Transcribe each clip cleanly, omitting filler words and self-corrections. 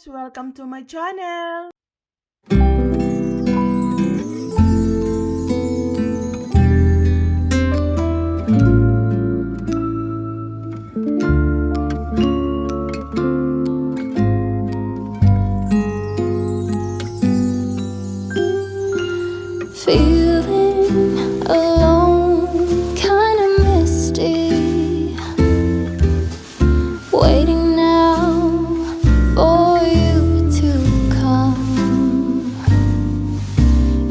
guys! Welcome to my channel! Feeling alone, kinda misty, waiting now for you to come.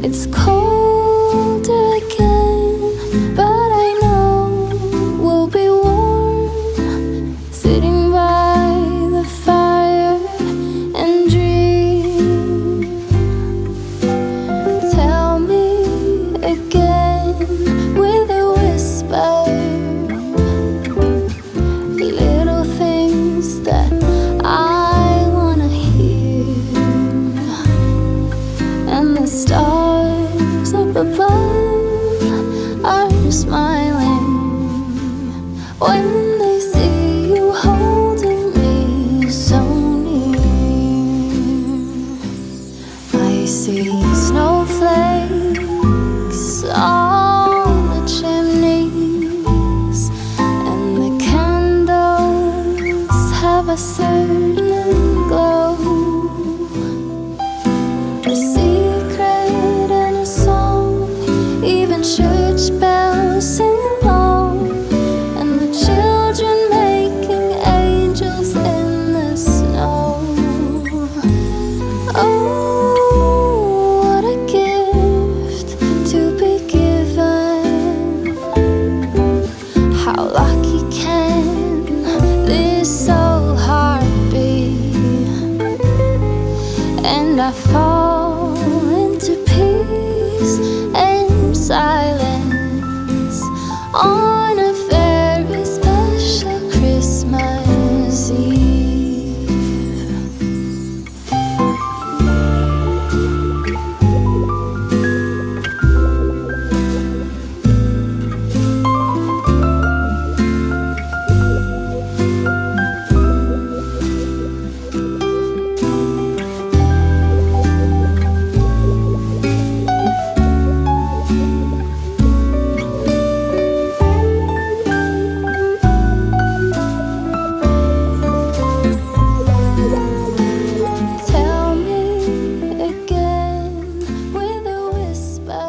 It's cold again, but I know we'll be warm, sitting by the fire and dream. Tell me again with a whisper, little things that I wanna hear, and the stars up above are smiling when they see you holding me so near. I see snowflakes on the chimneys, and the candles have a certain glow, a secret and a song, even church bells sing along, and the children making angels in the snow. Oh, what a gift to be given. How lucky can this old heart be? And I fall into peace and silence on a very special Christmas Eve. Tell me again with a whisper,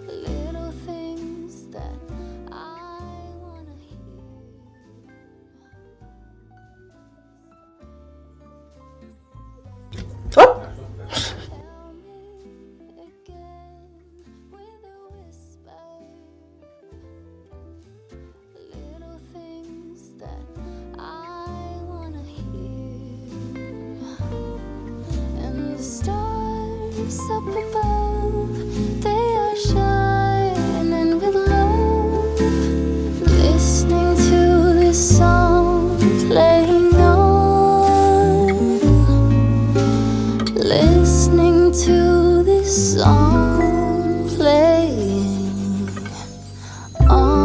little things that I wanna hear. Hop! Tell me again with a whisper, little things that I wanna hear, and the stars up above, they are shining with love, listening to this song playing on, listening to this song playing on.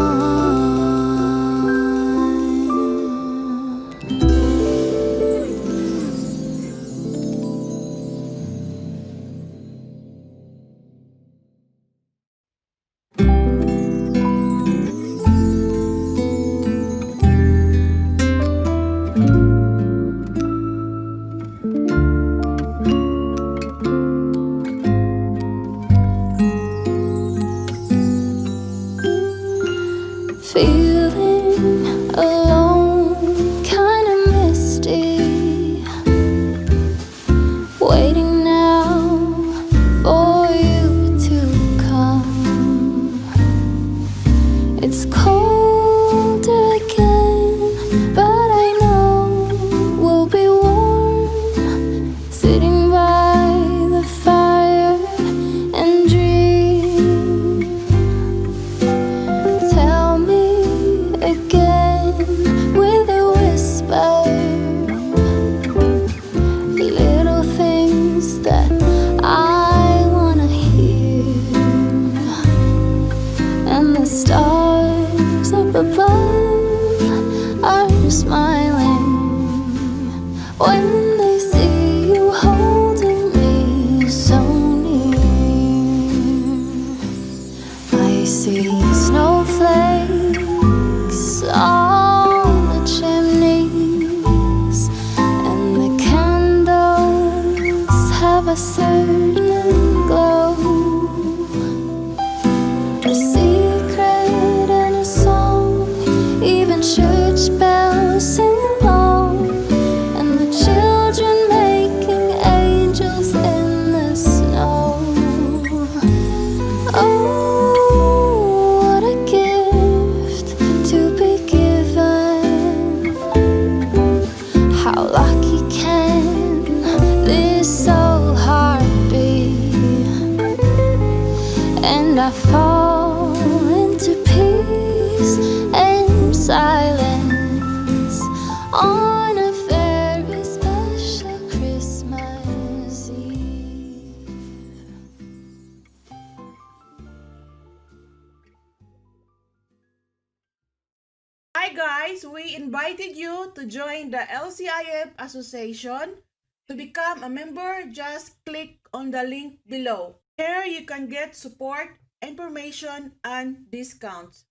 Feeling alone, kinda misty, waiting now for you to come. It's cold again, but I know we'll be warm, sitting by the fire and dream. Tell me again with a whisper, little things that I wanna hear, and the stars up above are smiling when they see you holding me so near. I see snowflakes on the chimneys, and the candles have a certain glow, a secret and a song, even church bells sing along, and the children making angels in the snow. Oh, what a gift to be given. How lucky can this soul heart be? And I fall into peace and silence on a very special Christmas Eve. Hi guys, we invited you to join the LCIF Association. To become a member, just click on the link below. Here you can get support, information, and discounts.